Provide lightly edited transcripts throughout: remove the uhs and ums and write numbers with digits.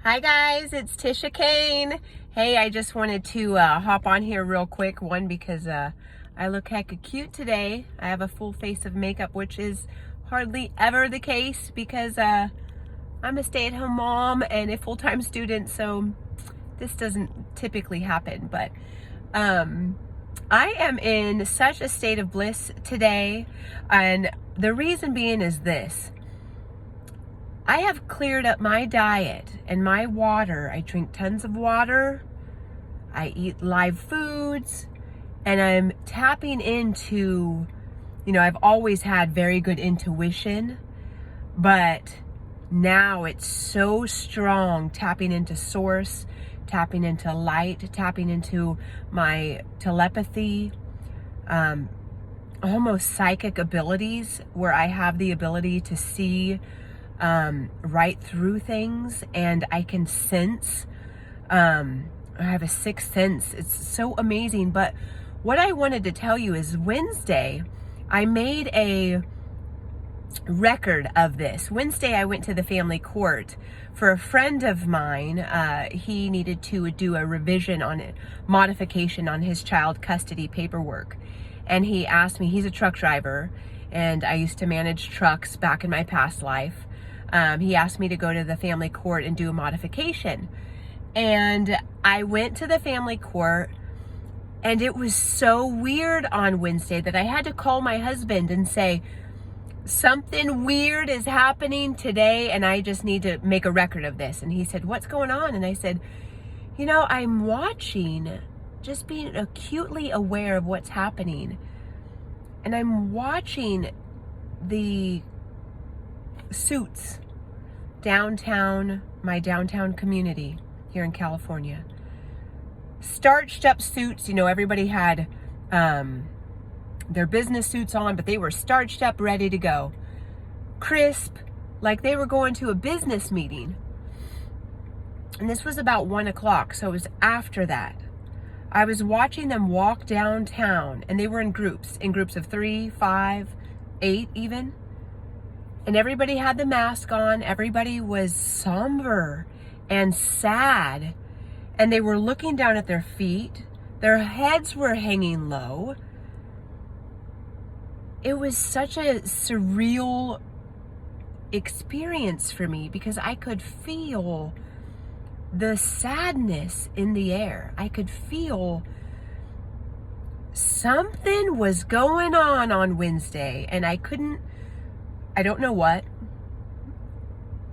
Hi guys, it's Tisha Kane. Hey, I just wanted to hop on here real quick. One, because I look hecka cute today. I have a full face of makeup, which is hardly ever the case because I'm a stay-at-home mom and a full-time student, so this doesn't typically happen. But I am in such a state of bliss today, and the reason being is this. I have cleared up my diet and my water. I drink tons of water. I eat live foods. And I'm tapping into, I've always had very good intuition. But now it's so strong, tapping into source, tapping into light, tapping into my telepathy, almost psychic abilities, where I have the ability to see right through things, and I can sense. I have a sixth sense. It's so amazing. But what I wanted to tell you is Wednesday, I made a record of this. Wednesday, I went to the family court for a friend of mine. He needed to do a revision on it, modification on his child custody paperwork. And he asked me, he's a truck driver, and I used to manage trucks back in my past life. He asked me to go to the family court and do a modification. And I went to the family court, and it was so weird on Wednesday that I had to call my husband and say, something weird is happening today, and I just need to make a record of this. And he said, what's going on? And I said, I'm watching, just being acutely aware of what's happening. And I'm watching the suits downtown, my downtown community here in California. Starched up suits, everybody had their business suits on, but they were starched up, ready to go. Crisp, like they were going to a business meeting. And this was about 1 o'clock, so it was after that. I was watching them walk downtown, and they were in groups of 3, 5, 8 even. And everybody had the mask on. Everybody was somber and sad. And they were looking down at their feet. Their heads were hanging low. It was such a surreal experience for me because I could feel the sadness in the air. I could feel something was going on Wednesday, and I don't know what.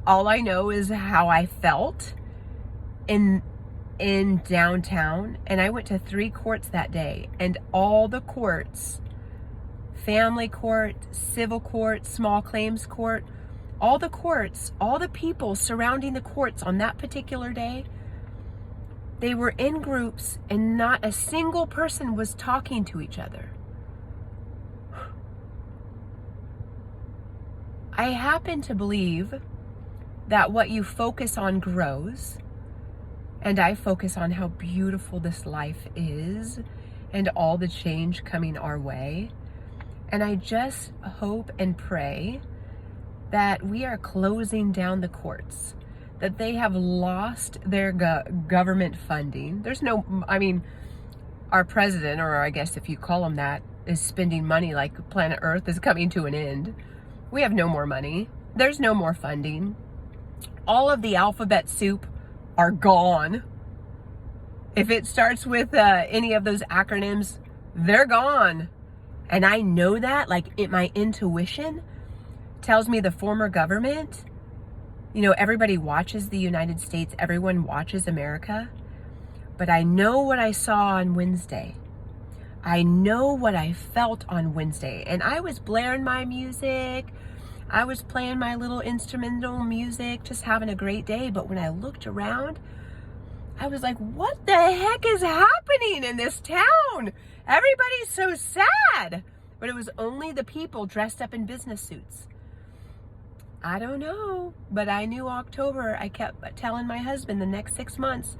All I know is how I felt in downtown. And I went to 3 courts that day, and all the courts, family court, civil court, small claims court, all the courts, all the people surrounding the courts on that particular day, they were in groups, and not a single person was talking to each other. I happen to believe that what you focus on grows, and I focus on how beautiful this life is and all the change coming our way. And I just hope and pray that we are closing down the courts, that they have lost their government funding. Our president, or I guess if you call him that, is spending money like planet Earth is coming to an end. We have no more money. There's no more funding. All of the alphabet soup are gone. If it starts with any of those acronyms, they're gone. And I know that, my intuition tells me the former government, everybody watches the United States, everyone watches America. But I know what I saw on Wednesday. I know what I felt on Wednesday. And I was blaring my music. I was playing my little instrumental music, just having a great day. But when I looked around, I was like, what the heck is happening in this town? Everybody's so sad. But it was only the people dressed up in business suits. I don't know, but I knew October. I kept telling my husband the next 6 months,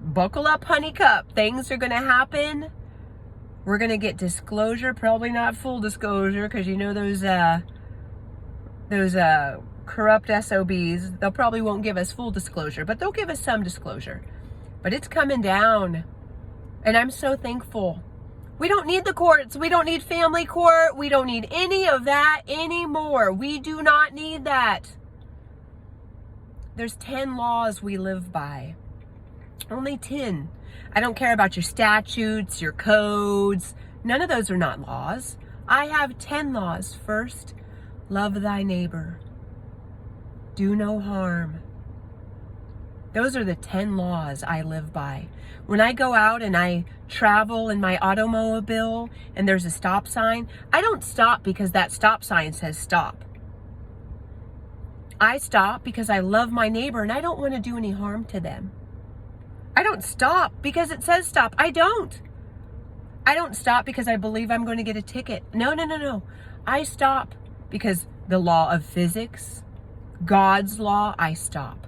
buckle up, honeycup. Things are going to happen. We're going to get disclosure, probably not full disclosure, because those corrupt SOBs. They'll probably won't give us full disclosure, but they'll give us some disclosure. But it's coming down. And I'm so thankful. We don't need the courts. We don't need family court. We don't need any of that anymore. We do not need that. There's 10 laws we live by. Only 10. I don't care about your statutes, your codes. None of those are not laws. I have 10 laws. First, love thy neighbor. Do no harm. Those are the 10 laws I live by. When I go out and I travel in my automobile and there's a stop sign, I don't stop because that stop sign says stop. I stop because I love my neighbor and I don't want to do any harm to them. I don't stop because it says stop. I don't stop because I believe I'm going to get a ticket. No. I stop because the law of physics, God's law, I stop.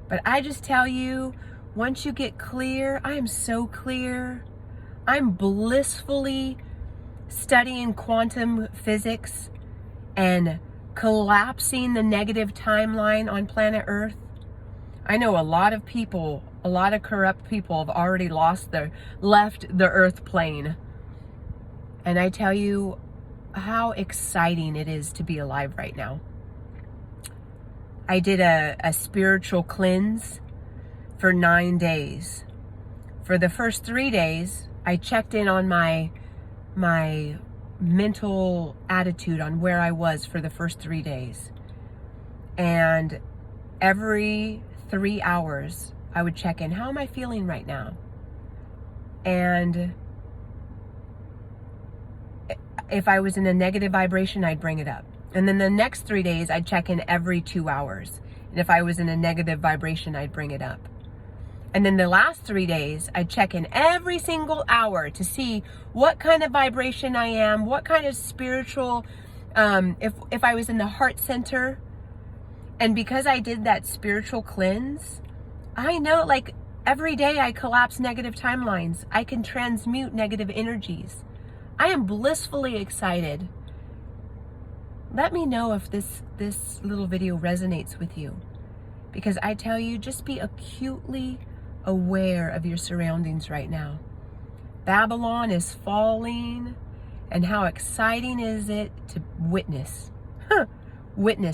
But I just tell you, once you get clear, I am so clear. I'm blissfully studying quantum physics and collapsing the negative timeline on planet Earth. I know a lot of people, a lot of corrupt people have already left the Earth plane. And I tell you how exciting it is to be alive right now. I did a spiritual cleanse for 9 days. For the first 3 days, I checked in on my mental attitude on where I was for the first 3 days. And every 3 hours, I would check in. How am I feeling right now? And if I was in a negative vibration, I'd bring it up. And then the next 3 days, I'd check in every 2 hours. And if I was in a negative vibration, I'd bring it up. And then the last 3 days, I'd check in every single hour to see what kind of vibration I am, what kind of spiritual, if I was in the heart center. And because I did that spiritual cleanse, I know like every day I collapse negative timelines. I can transmute negative energies. I am blissfully excited. Let me know if this little video resonates with you. Because I tell you, just be acutely aware of your surroundings right now. Babylon is falling, and how exciting is it to witness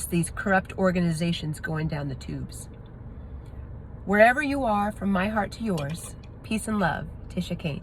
these corrupt organizations going down the tubes. Wherever you are, from my heart to yours, peace and love, Tisha Kane.